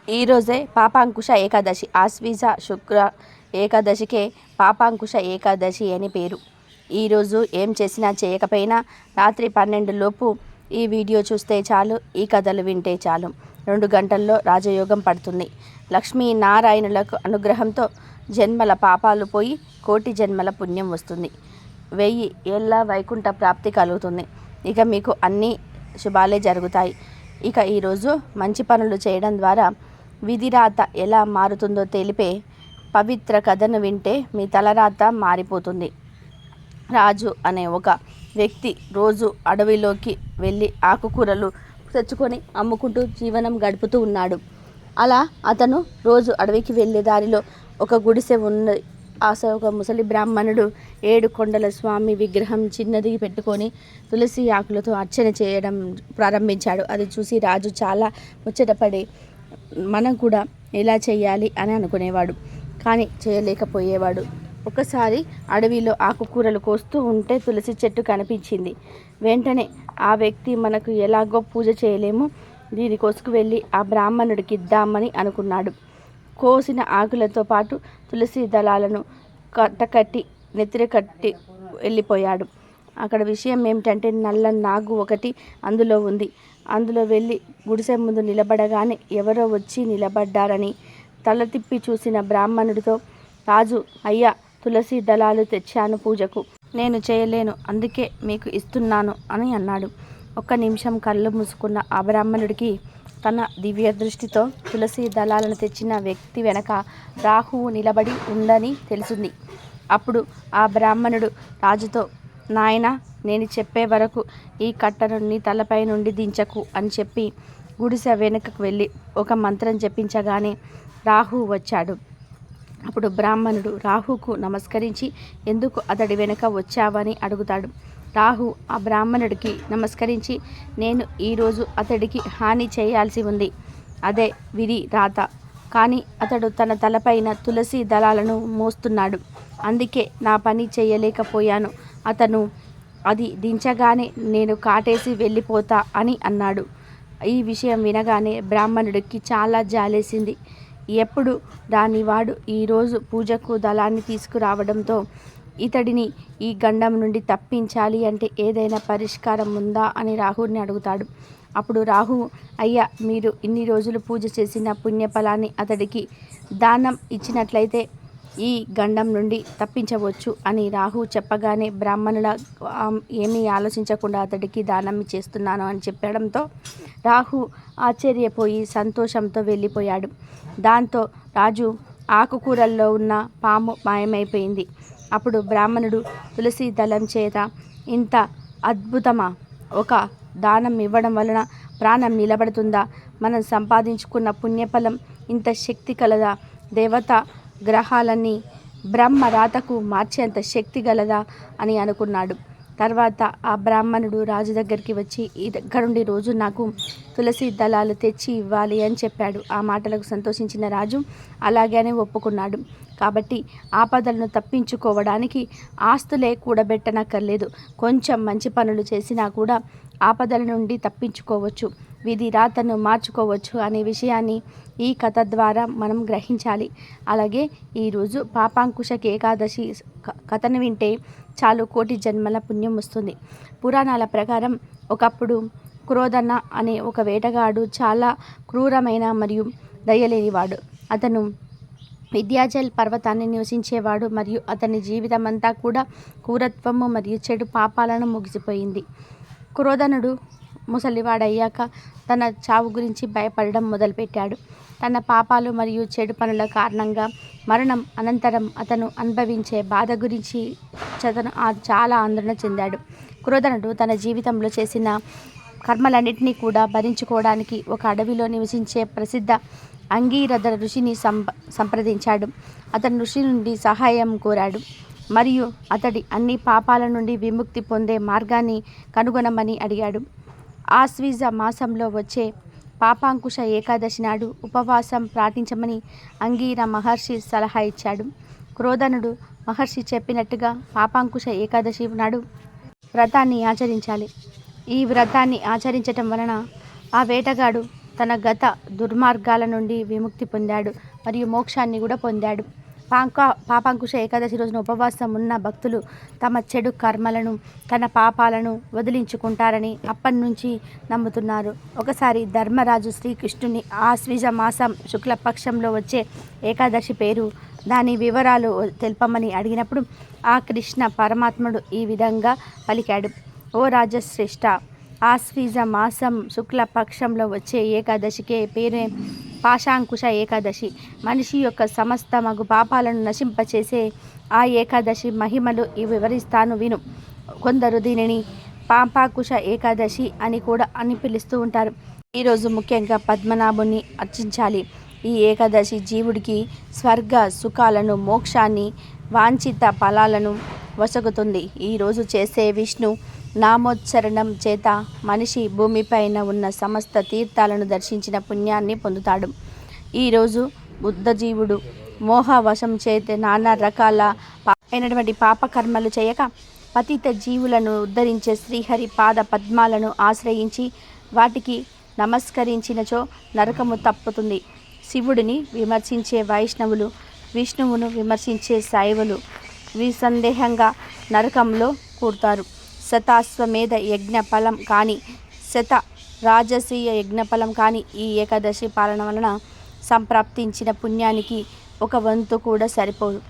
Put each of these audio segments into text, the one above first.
ఈరోజే పాపాంకుశ ఏకాదశి. ఆశ్వీజ శుక్ర ఏకాదశికే పాపాంకుశ ఏకాదశి అని పేరు. ఈరోజు ఏం చేసినా చేయకపోయినా రాత్రి 12 లోపు ఈ వీడియో చూస్తే చాలు, ఈ కథలు వింటే చాలు. 2 గంటల్లో రాజయోగం పడుతుంది. లక్ష్మీనారాయణులకు అనుగ్రహంతో జన్మల పాపాలు పోయి కోటి జన్మల పుణ్యం వస్తుంది. 1000 ఏళ్ళ వైకుంఠ ప్రాప్తి కలుగుతుంది. ఇక మీకు అన్ని శుభాలే జరుగుతాయి. ఇక ఈరోజు మంచి పనులు చేయడం ద్వారా విధిరాత ఎలా మారుతుందో తెలిపే పవిత్ర కథను వింటే మీ తలరాత మారిపోతుంది. రాజు అనే ఒక వ్యక్తి రోజు అడవిలోకి వెళ్ళి ఆకుకూరలు తెచ్చుకొని అమ్ముకుంటూ జీవనం గడుపుతూ ఉన్నాడు. అలా అతను రోజు అడవికి వెళ్ళే దారిలో ఒక గుడిసె ఉంది. ఒక ముసలి బ్రాహ్మణుడు 7 కొండల స్వామి విగ్రహం చిన్నది పెట్టుకొని తులసి ఆకులతో అర్చన చేయడం ప్రారంభించాడు. అది చూసి రాజు చాలా ముచ్చటపడి మనం కూడా ఎలా చేయాలి అని అనుకునేవాడు, కానీ చేయలేకపోయేవాడు. ఒకసారి అడవిలో ఆకుకూరలు కోస్తూ ఉంటే తులసి చెట్టు కనిపించింది. వెంటనే ఆ వ్యక్తి మనకు ఎలాగో పూజ చేయలేము, దీని కోసుకు వెళ్ళి ఆ బ్రాహ్మణుడికి ఇద్దామని అనుకున్నాడు. కోసిన ఆకులతో పాటు తులసి దళాలను కట్టి నెత్తిన కట్టి వెళ్ళిపోయాడు. అక్కడ విషయం ఏమిటంటే నల్ల నాగు ఒకటి అందులో ఉంది. అందులో వెళ్ళి గుడిసె ముందు నిలబడగానే ఎవరో వచ్చి నిలబడ్డారని తల తిప్పి చూసిన బ్రాహ్మణుడితో, రాజు, అయ్యా, తులసి దళాలు తెచ్చాను పూజకు, నేను చేయలేను, అందుకే మీకు ఇస్తున్నాను అని అన్నాడు. 1 నిమిషం కళ్ళు మూసుకున్న ఆ బ్రాహ్మణుడికి తన దివ్య దృష్టితో తులసి దళాలను తెచ్చిన వ్యక్తి వెనక రాహువు నిలబడి ఉందని తెలిసింది. అప్పుడు ఆ బ్రాహ్మణుడు రాజుతో, నాయనా, నేను చెప్పే వరకు ఈ కట్టను నీ తలపై నుండి దించకు అని చెప్పి గుడిసె వెనుకకు వెళ్ళి ఒక మంత్రం జపించగానే రాహువు వచ్చాడు. అప్పుడు బ్రాహ్మణుడు రాహుకు నమస్కరించి ఎందుకు అతడి వెనుక వచ్చావని అడుగుతాడు. రాహు ఆ బ్రాహ్మణుడికి నమస్కరించి, నేను ఈరోజు అతడికి హాని చేయాల్సి ఉంది, అదే విధి రాత, కానీ అతడు తన తలపైన తులసి దళాలను మోస్తున్నాడు, అందుకే నా పని చేయలేకపోయాను, అతను అది దించగానే నేను కాటేసి వెళ్ళిపోతా అని అన్నాడు. ఈ విషయం వినగానే బ్రాహ్మణుడికి చాలా జాలేసింది. ఎప్పుడు రానివాడు ఈరోజు పూజకు దళాన్ని తీసుకురావడంతో ఇతడిని ఈ గండం నుండి తప్పించాలి అంటే ఏదైనా పరిష్కారం ఉందా అని రాహుని అడుగుతాడు. అప్పుడు రాహు, అయ్యా, మీరు ఇన్ని రోజులు పూజ చేసిన పుణ్యఫలాన్ని అతడికి దానం ఇచ్చినట్లయితే ఈ గండం నుండి తప్పించవచ్చు అని రాహు చెప్పగానే బ్రాహ్మణుల ఏమీ ఆలోచించకుండా అతడికి దానం ఇచ్చేస్తున్నాను అని చెప్పడంతో రాహు ఆశ్చర్యపోయి సంతోషంతో వెళ్ళిపోయాడు. దాంతో రాజు ఆకుకూరల్లో ఉన్న పాము మాయమైపోయింది. అప్పుడు బ్రాహ్మణుడు, తులసి దళం చేత ఇంత అద్భుతమా, ఒక దానం ఇవ్వడం వలన ప్రాణం నిలబడుతుందా, మనం సంపాదించుకున్న పుణ్యఫలం ఇంత శక్తి కలదా, దేవత గ్రహాలన్నీ బ్రహ్మ రాతకు మార్చేంత శక్తి గలదా అని అనుకున్నాడు. తర్వాత ఆ బ్రాహ్మణుడు రాజు దగ్గరికి వచ్చి, ఈ దగ్గరుండి రోజు నాకు తులసి దళాలు తెచ్చి ఇవ్వాలి అని చెప్పాడు. ఆ మాటలకు సంతోషించిన రాజు అలాగనే ఒప్పుకున్నాడు. కాబట్టి ఆపదలను తప్పించుకోవడానికి ఆస్తులే కూడబెట్టనక్కర్లేదు, కొంచెం మంచి పనులు చేసినా కూడా ఆపదల నుండి తప్పించుకోవచ్చు, విధి రాతను మార్చుకోవచ్చు అనే విషయాన్ని ఈ కథ ద్వారా మనం గ్రహించాలి. అలాగే ఈరోజు పాపాంకుశ ఏకాదశి కథను వింటే చాలు, కోటి జన్మల పుణ్యం వస్తుంది. పురాణాల ప్రకారం ఒకప్పుడు క్రోధన అనే ఒక వేటగాడు చాలా క్రూరమైన మరియు దయలేనివాడు. అతను వింధ్యాచల్ పర్వతాన్ని నివసించేవాడు మరియు అతని జీవితం అంతా కూడా క్రూరత్వము మరియు చెడు పాపాలను ముగిసిపోయింది. క్రోధనుడు ముసలివాడయ్యాక తన చావు గురించి భయపడడం మొదలుపెట్టాడు. తన పాపాలు మరియు చెడు పనుల కారణంగా మరణం అనంతరం అతను అనుభవించే బాధ గురించి చాలా ఆందోళన చెందాడు. క్రోధనుడు తన జీవితంలో చేసిన కర్మలన్నింటినీ కూడా భరించుకోవడానికి ఒక అడవిలో నివసించే ప్రసిద్ధ అంగీరథ ఋషిని సంప్రదించాడు. అతను ఋషి నుండి సహాయం కోరాడు మరియు అతడి అన్ని పాపాల నుండి విముక్తి పొందే మార్గాన్ని కనుగొనమని అడిగాడు. ఆశ్వీజ మాసంలో వచ్చే పాపాంకుశ ఏకాదశి నాడు ఉపవాసం పాటించమని అంగీర మహర్షి సలహా ఇచ్చాడు. క్రోధనుడు మహర్షి చెప్పినట్టుగా పాపాంకుశ ఏకాదశి నాడు వ్రతాన్ని ఆచరించాలి. ఈ వ్రతాన్ని ఆచరించటం వలన ఆ వేటగాడు తన గత దుర్మార్గాల నుండి విముక్తి పొందాడు మరియు మోక్షాన్ని కూడా పొందాడు. పాపాంకుశ ఏకాదశి రోజున ఉపవాసం ఉన్న భక్తులు తమ చెడు కర్మలను, తన పాపాలను వదిలించుకుంటారని అప్పటి నుంచి నమ్ముతున్నారు. ఒకసారి ధర్మరాజు శ్రీకృష్ణుని ఆశ్వీజ మాసం శుక్లపక్షంలో వచ్చే ఏకాదశి పేరు, దాని వివరాలు తెలపమని అడిగినప్పుడు ఆ కృష్ణ పరమాత్ముడు ఈ విధంగా పలికాడు: ఓ రాజశ్రేష్ఠ, ఆశ్వీజ మాసం శుక్లపక్షంలో వచ్చే ఏకాదశికే పేరే పాశాంకుశ ఏకాదశి. మనిషి యొక్క సమస్త మగు పాపాలను నశింపచేసే ఆ ఏకాదశి మహిమలు వివరిస్తాను విను. కొందరు దీనిని పాపాంకుశ ఏకాదశి అని పిలుస్తూ ఉంటారు. ఈరోజు ముఖ్యంగా పద్మనాభుని అర్చించాలి. ఈ ఏకాదశి జీవుడికి స్వర్గ సుఖాలను, మోక్షాన్ని, వాంఛిత ఫలాలను వసగుతుంది. ఈరోజు చేసే విష్ణు నామోచ్చరణం చేత మనిషి భూమిపైన ఉన్న సమస్త తీర్థాలను దర్శించిన పుణ్యాన్ని పొందుతాడు. ఈరోజు బుద్ధజీవుడు మోహవశం చేత నానా రకాల అయినటువంటి పాపకర్మలు చేయక పతిత జీవులను ఉద్ధరించే శ్రీహరి పాద పద్మాలను ఆశ్రయించి వాటికి నమస్కరించినచో నరకము తప్పుతుంది. శివుడిని విమర్శించే వైష్ణవులు, విష్ణువును విమర్శించే శైవులు విసందేహంగా నరకంలో కూర్తారు. శతాశ్వమేధ యజ్ఞ ఫలం కానీ, శత రాజసీయ యజ్ఞ ఫలం కానీ ఈ ఏకాదశి పాలన వలన సంప్రాప్తించిన పుణ్యానికి ఒక వంతు కూడా సరిపోదు.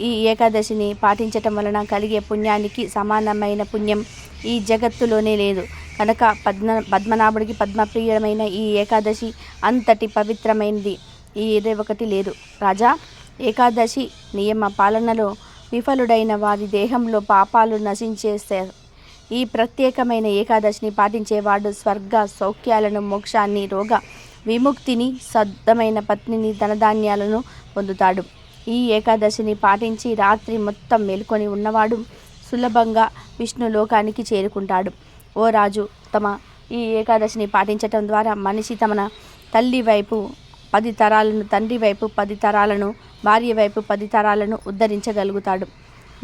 ఈ ఏకాదశిని పాటించటం వలన కలిగే పుణ్యానికి సమానమైన పుణ్యం ఈ జగత్తులోనే లేదు. కనుక పద్మనాభుడికి పద్మప్రియమైన ఈ ఏకాదశి అంతటి పవిత్రమైనది ఈ 21 లేదు. రాజా, ఏకాదశి నియమ పాలనలో విఫలుడైన వారి దేహంలో పాపాలు నశించేస్తారు. ఈ ప్రత్యేకమైన ఏకాదశిని పాటించేవాడు స్వర్గ సౌఖ్యాలను, మోక్షాన్ని, రోగ విముక్తిని, సద్దమైన పత్నిని, ధనధాన్యాలను పొందుతాడు. ఈ ఏకాదశిని పాటించి రాత్రి మొత్తం మేల్కొని ఉన్నవాడు సులభంగా విష్ణు లోకానికి చేరుకుంటాడు. ఓ రాజు, ఈ ఏకాదశిని పాటించటం ద్వారా మనిషి తమ తల్లి వైపు 10 తరాలను, తండ్రి వైపు 10 తరాలను, భార్య వైపు 10 తరాలను ఉద్ధరించగలుగుతాడు.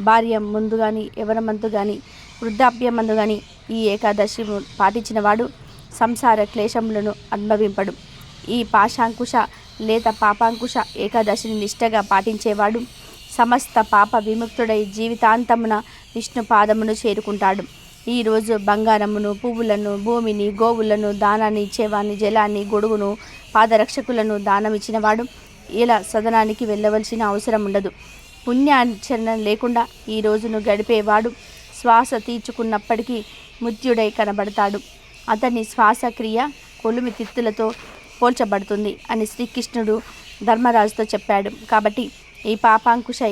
భార్య ముందు కానీ, యవనమందు కానీ, వృద్ధాప్యమందు కానీ ఈ ఏకాదశి పాటించిన వాడు సంసార క్లేశములను అనుభవింపడు. ఈ పాశాంకుశ లేత పాపాంకుశ ఏకాదశిని నిష్టగా పాటించేవాడు సమస్త పాప విముక్తుడై జీవితాంతమున విష్ణు పాదమును చేరుకుంటాడు. ఈరోజు బంగారమును, పువ్వులను, భూమిని, గోవులను దానాన్ని ఇచ్చేవాడిని, జలాన్ని, గొడుగును, పాదరక్షకులను దానమిచ్చినవాడు ఇలా సదనానికి వెళ్ళవలసిన అవసరం ఉండదు. పుణ్యాచరణ లేకుండా ఈ రోజును గడిపేవాడు శ్వాస తీర్చుకున్నప్పటికీ మృత్యుడై కనబడతాడు. అతని శ్వాసక్రియ కొలిమి తిత్తులతో పోల్చబడుతుంది అని శ్రీకృష్ణుడు ధర్మరాజుతో చెప్పాడు. కాబట్టి ఈ పాపాంకుశ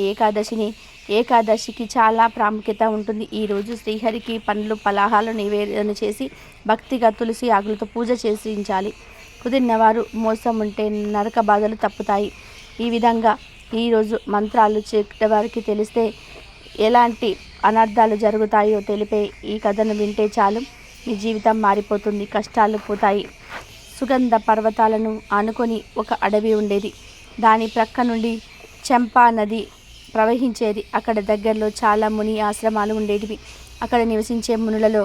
ఏకాదశికి చాలా ప్రాముఖ్యత ఉంటుంది. ఈరోజు శ్రీహరికి పండ్లు, ఫలాహాలు నివేదన చేసి భక్తిగా తులసి ఆకులతో పూజ చేయించాలి. కుదిరినవారు మోసం ఉంటే నరక బాధలు తప్పుతాయి. ఈ విధంగా ఈరోజు మంత్రాలు వారికి తెలిస్తే ఎలాంటి అనర్థాలు జరుగుతాయో తెలిపే ఈ కథను వింటే చాలు, మీ జీవితం మారిపోతుంది, కష్టాలు పోతాయి. సుగంధ పర్వతాలను ఆనుకొని ఒక అడవి ఉండేది. దాని ప్రక్క నుండి చంపా నది ప్రవహించేది. అక్కడ దగ్గరలో చాలా ముని ఆశ్రమాలు ఉండేటివి. అక్కడ నివసించే మునులలో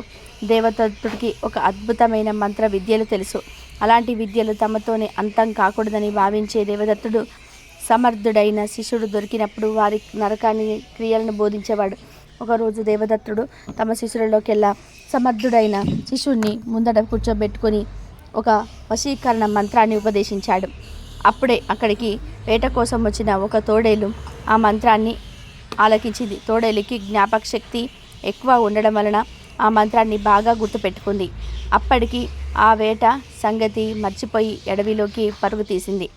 దేవదత్తుడికి ఒక అద్భుతమైన మంత్ర విద్యలు తెలుసు. అలాంటి విద్యలు తమతోనే అంతం కాకూడదని భావించే దేవదత్తుడు సమర్థుడైన శిష్యుడు దొరికినప్పుడు వారి నరకాన్ని క్రియలను బోధించేవాడు. ఒకరోజు దేవదత్తుడు తమ శిష్యులలోకెల్లా సమర్థుడైన శిష్యుడిని ముందట కూర్చోబెట్టుకొని ఒక వశీకరణ మంత్రాన్ని ఉపదేశించాడు. అప్పుడే అక్కడికి వేట కోసం వచ్చిన ఒక తోడేలు ఆ మంత్రాన్ని ఆలకించింది. తోడేలుకి జ్ఞాపక శక్తి ఎక్కువ ఉండడం వలన ఆ మంత్రాన్ని బాగా గుర్తుపెట్టుకుంది. అప్పటికి ఆ వేట సంగతి మర్చిపోయి అడవిలోకి పరుగు తీసింది.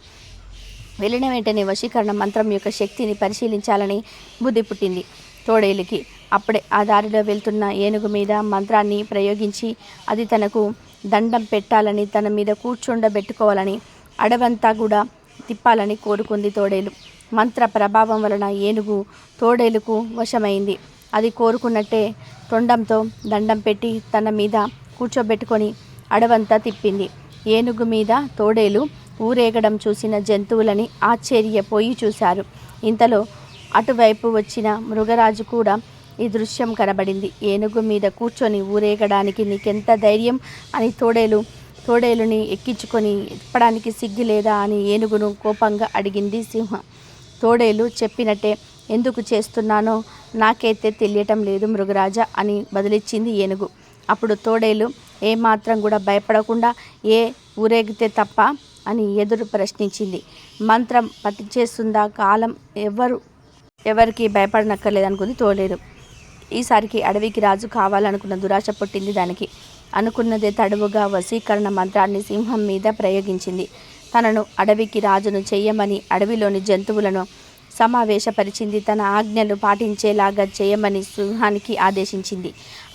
వెళ్ళిన వెంటనే వశీకరణ మంత్రం యొక్క శక్తిని పరిశీలించాలని బుద్ధి పుట్టింది తోడేలుకి. అప్పుడే ఆ దారిలో వెళ్తున్న ఏనుగు మీద మంత్రాన్ని ప్రయోగించి అది తనకు దండం పెట్టాలని, తన మీద కూర్చుండబెట్టుకోవాలని, అడవంతా కూడా తిప్పాలని కోరుకుంది తోడేలు. మంత్ర ప్రభావం వలన ఏనుగు తోడేలుకు వశమైంది. అది కోరుకున్నట్టే తొండంతో దండం పెట్టి తన మీద కూర్చోబెట్టుకొని అడవంతా తిప్పింది. ఏనుగు మీద తోడేలు ఊరేగడం చూసిన జంతువులని ఆశ్చర్యపోయి చూశారు. ఇంతలో అటువైపు వచ్చిన మృగరాజు కూడా ఈ దృశ్యం కనబడింది. ఏనుగు మీద కూర్చొని ఊరేగడానికి నీకెంత ధైర్యం అని తోడేలు తోడేలుని ఎక్కించుకొని తిప్పడానికి సిగ్గు లేదా అని ఏనుగును కోపంగా అడిగింది సింహం. తోడేలు చెప్పినట్టే ఎందుకు చేస్తున్నానో నాకైతే తెలియటం లేదు మృగరాజా అని బదులిచ్చింది ఏనుగు. అప్పుడు తోడేలు ఏమాత్రం కూడా భయపడకుండా ఏ ఊరేగితే తప్ప అని ఎదురు ప్రశ్నించింది. మంత్రం పట్టించేస్తుందా కాలం, ఎవరికి భయపడనక్కర్లేదనుకుంది తోడేలు. ఈసారికి అడవికి రాజు కావాలనుకున్న దురాశ పుట్టింది దానికి. అనుకున్నదే తడువుగా వశీకరణ మంత్రాన్ని సింహం మీద ప్రయోగించింది. తనను అడవికి రాజును చెయ్యమని అడవిలోని జంతువులను సమావేశపరిచింది. తన ఆజ్ఞలు పాటించేలాగా చేయమని సింహానికి ఆదేశించింది.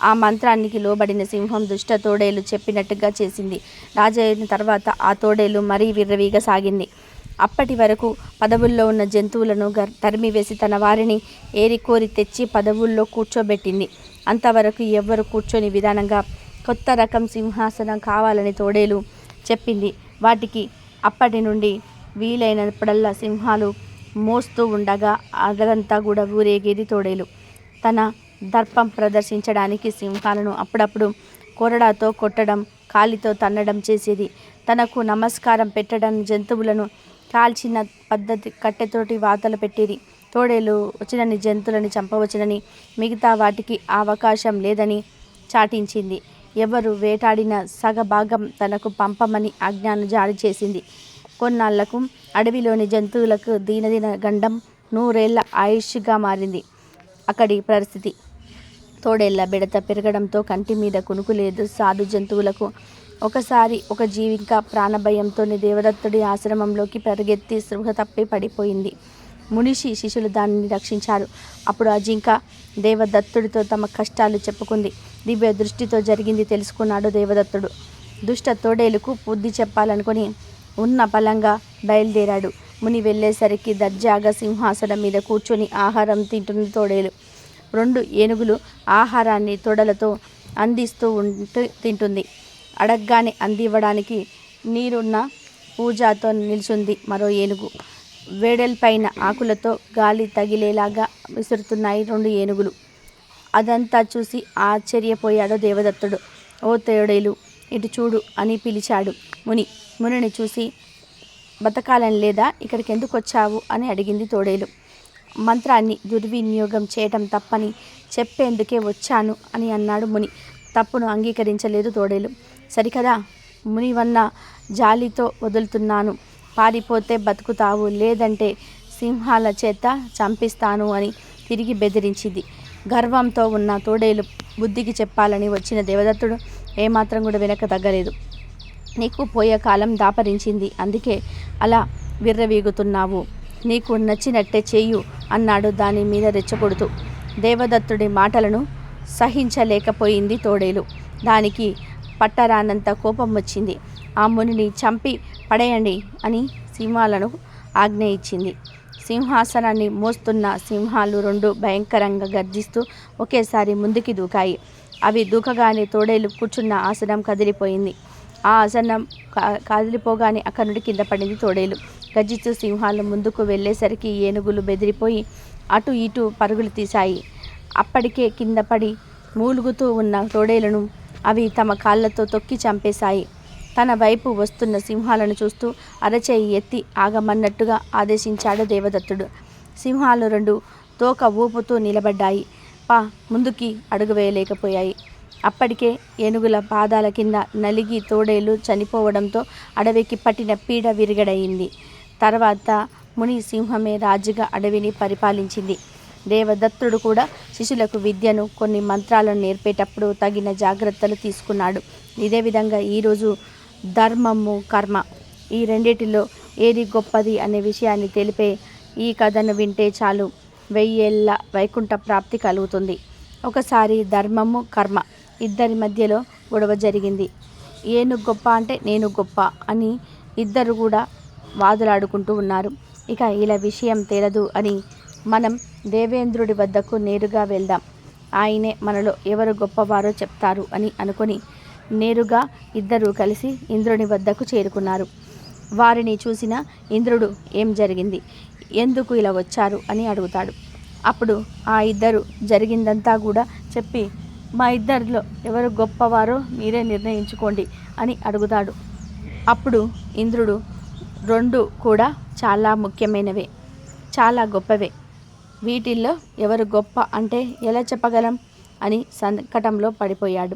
ఆ మంత్రానికి లోబడిన సింహం దుష్ట తోడేలు చెప్పినట్టుగా చేసింది. రాజైన తర్వాత ఆ తోడేలు మరీ విర్రవీగసాగింది. అప్పటి వరకు పదవుల్లో ఉన్న జంతువులను తరిమివేసి తన వారిని ఏరికోరి తెచ్చి పదవుల్లో కూర్చోబెట్టింది. అంతవరకు ఎవ్వరు కూర్చొని విధానంగా కొత్త రకం సింహాసనం కావాలని తోడేలు చెప్పింది. వాటికి అప్పటి నుండి వీలైనప్పుడల్లా సింహాలు మోస్తూ ఉండగా అదంతా కూడా ఊరేగేది తోడేలు. తన దర్పం ప్రదర్శించడానికి సింహాలను అప్పుడప్పుడు కొరడాతో కొట్టడం, కాలితో తన్నడం చేసేది. తనకు నమస్కారం పెట్టడం, జంతువులను కాల్చిన పద్ధతి కట్టెతోటి వాతలు పెట్టేది. తోడేలు వచ్చినని జంతువులని చంపవచ్చునని, మిగతా వాటికి ఆ అవకాశం లేదని చాటించింది. ఎవరు వేటాడిన సగభాగం తనకు పంపమని ఆజ్ఞను జారీ చేసింది. కొన్నాళ్లకు అడవిలోని జంతువులకు దీనదిన గండం 100 ఏళ్ల ఆయుష్గా మారింది అక్కడి పరిస్థితి. తోడేళ్ల బెడత పెరగడంతో కంటి మీద కునుకు లేదు సాధు జంతువులకు. ఒకసారి ఒక జింక ప్రాణభయంతోనే దేవదత్తుడి ఆశ్రమంలోకి పరిగెత్తి స్పృహ తప్పి పడిపోయింది. మునిషి శిష్యులు దానిని రక్షించారు. అప్పుడు ఆ జింక దేవదత్తుడితో తమ కష్టాలు చెప్పుకుంది. దివ్య దృష్టితో జరిగింది తెలుసుకున్నాడు దేవదత్తుడు. దుష్ట తోడేలుకు బుద్ధి చెప్పాలనుకుని ఉన్న బలంగా బయలుదేరాడు. ముని వెళ్ళేసరికి దర్జాగా సింహాసనం మీద కూర్చొని ఆహారం తింటుంది తోడేలు. 2 ఏనుగులు ఆహారాన్ని తొడలతో అందిస్తూ తింటుంది. అడగ్గానే అందివ్వడానికి నీరున్న పూజతో నిల్చుంది మరో ఏనుగు. వేడెల్పైన ఆకులతో గాలి తగిలేలాగా విసురుతున్నాయి 2 ఏనుగులు. అదంతా చూసి ఆశ్చర్యపోయాడు దేవదత్తుడు. ఓ తోడేలు, ఇటు చూడు అని పిలిచాడు. మునిని చూసి బతకాలని లేదా, ఇక్కడికి ఎందుకు వచ్చావు అని అడిగింది తోడేలు. మంత్రాన్ని దుర్వినియోగం చేయటం తప్పని చెప్పేందుకే వచ్చాను అని అన్నాడు ముని. తప్పును అంగీకరించలేదు తోడేలు. సరికదా, మునివన్న జాలితో వదులుతున్నాను. పారిపోతే బతుకుతావు, లేదంటే సింహాల చేత చంపిస్తాను అని తిరిగి బెదిరించింది. గర్వంతో ఉన్న తోడేలు బుద్ధికి చెప్పాలని వచ్చిన దేవదత్తుడు ఏమాత్రం కూడా వెనక తగ్గలేదు. నీకు పోయే కాలం దాపరించింది, అందుకే అలా విర్రవీగుతున్నావు. నీకు నచ్చినట్టే చెయ్యు అన్నాడు దాని మీద రెచ్చగొడుతూ. దేవదత్తుడి మాటలను సహించలేకపోయింది తోడేలు. దానికి పట్టరానంత కోపం వచ్చింది. ఆ మునిని చంపి పడేయండి అని సింహాలను ఆజ్ఞ ఇచ్చింది. సింహాసనాన్ని మోస్తున్న సింహాలు 2 భయంకరంగా గర్జిస్తూ ఒకేసారి ముందుకి దూకాయి. అవి దూకగానే తోడేలు కూర్చున్న ఆసనం కదిలిపోయింది. ఆ ఆసనం కదిలిపోగానే అక్కడి నుండి కింద పడింది తోడేలు. గర్జిస్తూ సింహాలు ముందుకు వెళ్ళేసరికి ఏనుగులు బెదిరిపోయి అటు ఇటు పరుగులు తీశాయి. అప్పటికే కింద పడి మూలుగుతూ ఉన్న తోడేలను అవి తమ కాళ్ళతో తొక్కి చంపేశాయి. తన వైపు వస్తున్న సింహాలను చూస్తూ అరచేయి ఎత్తి ఆగమన్నట్టుగా ఆదేశించాడు దేవదత్తుడు. సింహాలు 2 తోక ఊపుతూ నిలబడ్డాయి. ముందుకి అడుగు వేయలేకపోయాయి. అప్పటికే ఏనుగుల పాదాల కింద నలిగి తోడేలు చనిపోవడంతో అడవికి పట్టిన పీడ విరిగడయింది. తర్వాత ముని సింహమే రాజుగా అడవిని పరిపాలించింది. దేవదత్తుడు కూడా శిష్యులకు విద్యను, కొన్ని మంత్రాలను నేర్పేటప్పుడు తగిన జాగ్రత్తలు తీసుకున్నాడు. ఇదే విధంగా ఈరోజు ధర్మము, కర్మ ఈ రెండిటిలో ఏది గొప్పది అనే విషయాన్ని తెలిపే ఈ కథను వింటే చాలు 1000 ఏళ్ల వైకుంఠ ప్రాప్తి కలుగుతుంది. ఒకసారి ధర్మము, కర్మ ఇద్దరి మధ్యలో గొడవ జరిగింది. ఏను గొప్ప అంటే నేను గొప్ప అని ఇద్దరు కూడా వాదులాడుకుంటూ ఉన్నారు. ఇక ఇలా విషయం తేలదు అని మనం దేవేంద్రుడి వద్దకు నేరుగా వెళ్దాం. ఆయనే మనలో ఎవరు గొప్పవారో చెప్తారు అని అనుకుని నేరుగా ఇద్దరూ కలిసి ఇంద్రుని వద్దకు చేరుకున్నారు. వారిని చూసిన ఇంద్రుడు ఏం జరిగింది, ఎందుకు ఇలా వచ్చారు అని అడుగుతాడు. అప్పుడు ఆ ఇద్దరు జరిగిందంతా కూడా చెప్పి మా ఇద్దరిలో ఎవరు గొప్పవారో మీరే నిర్ణయించుకోండి అని అడుగుతాడు. అప్పుడు ఇంద్రుడు, రెండు కూడా చాలా ముఖ్యమైనవే, చాలా గొప్పవే. వీటిల్లో ఎవరు గొప్ప అంటే ఎలా చెప్పగలం అని సంకటంలో పడిపోయాడు.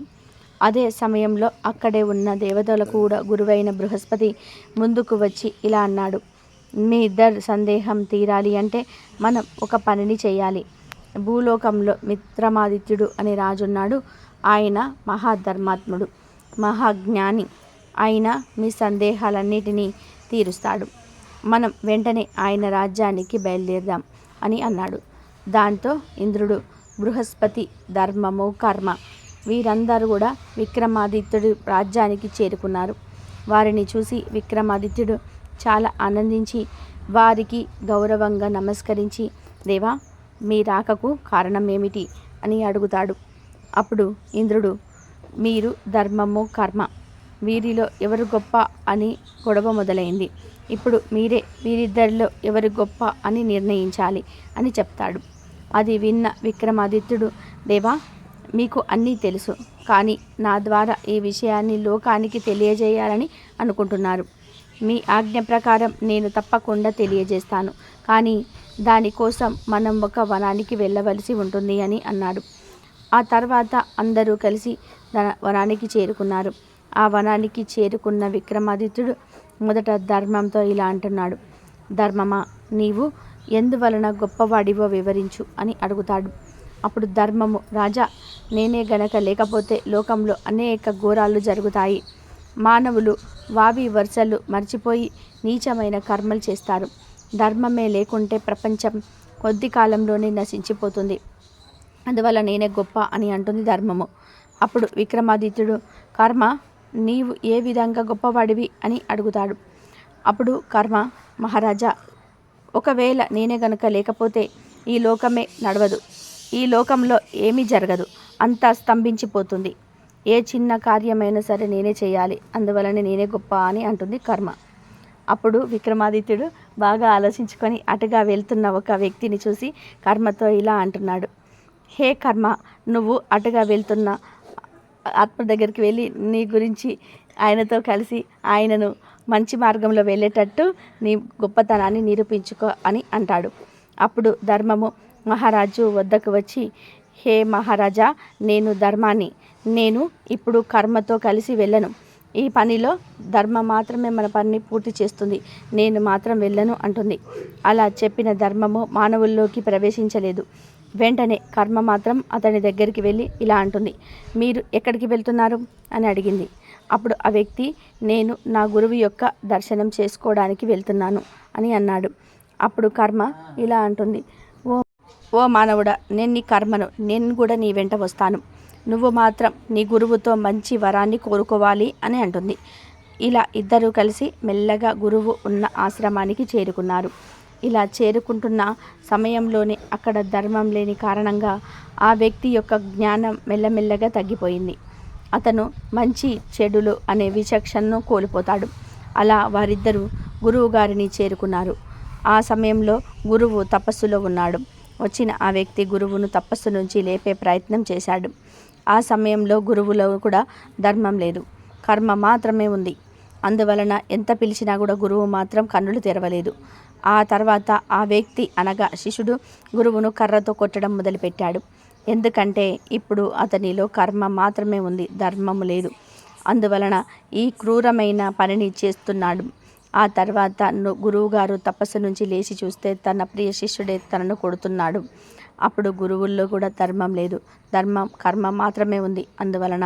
అదే సమయంలో అక్కడే ఉన్న దేవతలకు కూడా గురువైన బృహస్పతి ముందుకు వచ్చి ఇలా అన్నాడు, మీ ఇద్దరు సందేహం తీరాలి అంటే మనం ఒక పనిని చేయాలి. భూలోకంలో మిత్రమాదిత్యుడు అనే రాజున్నాడు. ఆయన మహాధర్మాత్ముడు, మహాజ్ఞాని. ఆయన మీ సందేహాలన్నిటినీ తీరుస్తాడు. మనం వెంటనే ఆయన రాజ్యానికి బయలుదేరదాం అని అన్నాడు. దాంతో ఇంద్రుడు, బృహస్పతి, ధర్మము, కర్మ వీరందరూ కూడా విక్రమాదిత్యుడు రాజ్యానికి చేరుకున్నారు. వారిని చూసి విక్రమాదిత్యుడు చాలా ఆనందించి వారికి గౌరవంగా నమస్కరించి, దేవా, మీ రాకకు కారణం ఏమిటి అని అడుగుతాడు. అప్పుడు ఇంద్రుడు, మీరు ధర్మము, కర్మ వీరిలో ఎవరు గొప్ప అని గొడవ మొదలైంది. ఇప్పుడు మీరే వీరిద్దరిలో ఎవరు గొప్ప అని నిర్ణయించాలి అని చెప్తాడు. అది విన్న విక్రమాదిత్యుడు, దేవా, మీకు అన్నీ తెలుసు, కానీ నా ద్వారా ఈ విషయాన్ని లోకానికి తెలియజేయాలని అనుకుంటున్నారు. మీ ఆజ్ఞ ప్రకారం నేను తప్పకుండా తెలియజేస్తాను, కానీ దానికోసం మనం ఒక వనానికి వెళ్ళవలసి ఉంటుంది అని అన్నాడు. ఆ తర్వాత అందరూ కలిసి వనానికి చేరుకున్నారు. ఆ వనానికి చేరుకున్న విక్రమాదిత్యుడు మొదట ధర్మంతో ఇలా అంటున్నాడు, ధర్మమా, నీవు ఎందువలన గొప్పవాడివో వివరించు అని అడుగుతాడు. అప్పుడు ధర్మము, రాజా, నేనే గనక లేకపోతే లోకంలో అనేక ఘోరాలు జరుగుతాయి. మానవులు వావి వరుసలు మర్చిపోయి నీచమైన కర్మలు చేస్తారు. ధర్మమే లేకుంటే ప్రపంచం కొద్ది కాలంలోనే నశించిపోతుంది. అందువల్ల నేనే గొప్ప అని అంటుంది ధర్మము. అప్పుడు విక్రమాదిత్యుడు, కర్మ, నీవు ఏ విధంగా గొప్పవాడివి అని అడుగుతాడు. అప్పుడు కర్మ, మహారాజా, ఒకవేళ నేనే గనక లేకపోతే ఈ లోకమే నడవదు, ఈ లోకంలో ఏమీ జరగదు, అంతా స్తంభించిపోతుంది. ఏ చిన్న కార్యమైనా సరే నేనే చేయాలి, అందువలనే నేనే గొప్ప అని అంటుంది కర్మ. అప్పుడు విక్రమాదిత్యుడు బాగా ఆలోచించుకొని అటుగా వెళ్తున్న ఒక వ్యక్తిని చూసి కర్మతో ఇలా అంటున్నాడు, హే కర్మ, నువ్వు అటుగా వెళ్తున్న ఆత్మ దగ్గరికి వెళ్ళి నీ గురించి ఆయనతో కలిసి ఆయనను మంచి మార్గంలో వెళ్ళేటట్టు నీ గొప్పతనాన్ని నిరూపించుకో అని అంటాడు. అప్పుడు ధర్మము మహారాజు వద్దకు వచ్చి, హే మహారాజా, నేను ధర్మాన్ని, నేను ఇప్పుడు కర్మతో కలిసి వెళ్ళను. ఈ పనిలో ధర్మ మాత్రమే మన పనిని పూర్తి చేస్తుంది, నేను మాత్రం వెళ్ళను అంటుంది. అలా చెప్పిన ధర్మము మానవుల్లోకి ప్రవేశించలేదు. వెంటనే కర్మ మాత్రం అతని దగ్గరికి వెళ్ళి ఇలా అంటుంది, మీరు ఎక్కడికి వెళ్తున్నారు అని అడిగింది. అప్పుడు ఆ వ్యక్తి, నేను నా గురువు యొక్క దర్శనం చేసుకోవడానికి వెళ్తున్నాను అని అన్నాడు. అప్పుడు కర్మ ఇలా అంటుంది, ఓ మానవుడా, నేను నీ కర్మను, నేను కూడా నీ వెంట వస్తాను. నువ్వు మాత్రం నీ గురువుతో మంచి వరాన్ని కోరుకోవాలి అని అంటుంది. ఇలా ఇద్దరూ కలిసి మెల్లగా గురువు ఉన్న ఆశ్రమానికి చేరుకున్నారు. ఇలా చేరుకుంటున్న సమయంలోనే అక్కడ ధర్మం లేని కారణంగా ఆ వ్యక్తి యొక్క జ్ఞానం మెల్లమెల్లగా తగ్గిపోయింది. అతను మంచి చెడులు అనే విచక్షణను కోల్పోతాడు. అలా వారిద్దరూ గురువు గారిని చేరుకున్నారు. ఆ సమయంలో గురువు తపస్సులో ఉన్నాడు. వచ్చిన ఆ వ్యక్తి గురువును తపస్సు నుంచి లేపే ప్రయత్నం చేశాడు. ఆ సమయంలో గురువులో కూడా ధర్మం లేదు, కర్మ మాత్రమే ఉంది. అందువలన ఎంత పిలిచినా కూడా గురువు మాత్రం కన్నులు తెరవలేదు. ఆ తర్వాత ఆ వ్యక్తి అనగా శిష్యుడు గురువును కర్రతో కొట్టడం మొదలుపెట్టాడు. ఎందుకంటే ఇప్పుడు అతనిలో కర్మ మాత్రమే ఉంది, ధర్మము లేదు. అందువలన ఈ క్రూరమైన పనిని చేస్తున్నాడు. ఆ తర్వాత గురువుగారు తపస్సు నుంచి లేచి చూస్తే తన ప్రియ శిష్యుడే తనను కొడుతున్నాడు. అప్పుడు గురువుల్లో కూడా ధర్మం లేదు, ధర్మం, కర్మ మాత్రమే ఉంది. అందువలన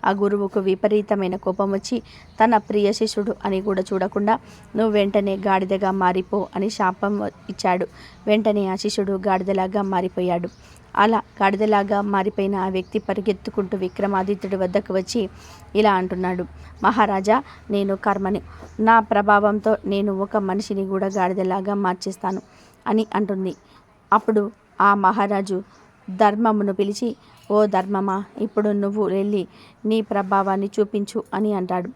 ఆ గురువుకు విపరీతమైన కోపం వచ్చి తన ప్రియ శిష్యుడు అని కూడా చూడకుండా నువ్వు వెంటనే గాడిదగా మారిపో అని శాపం ఇచ్చాడు. వెంటనే ఆ శిష్యుడు గాడిదలాగా మారిపోయాడు. అలా గాడిదలాగా మారిపోయిన ఆ వ్యక్తి పరిగెత్తుకుంటూ విక్రమాదిత్యుడి వద్దకు వచ్చి ఇలా అంటున్నాడు, మహారాజా, నేను కర్మని, నా ప్రభావంతో నేను ఒక మనిషిని కూడా గాడిదలాగా మార్చేస్తాను అని అంటుంది. అప్పుడు ఆ మహారాజు ధర్మమును పిలిచి, ఓ ధర్మమా, ఇప్పుడు నువ్వు వెళ్ళి నీ ప్రభావాన్ని చూపించు అని అంటాడు.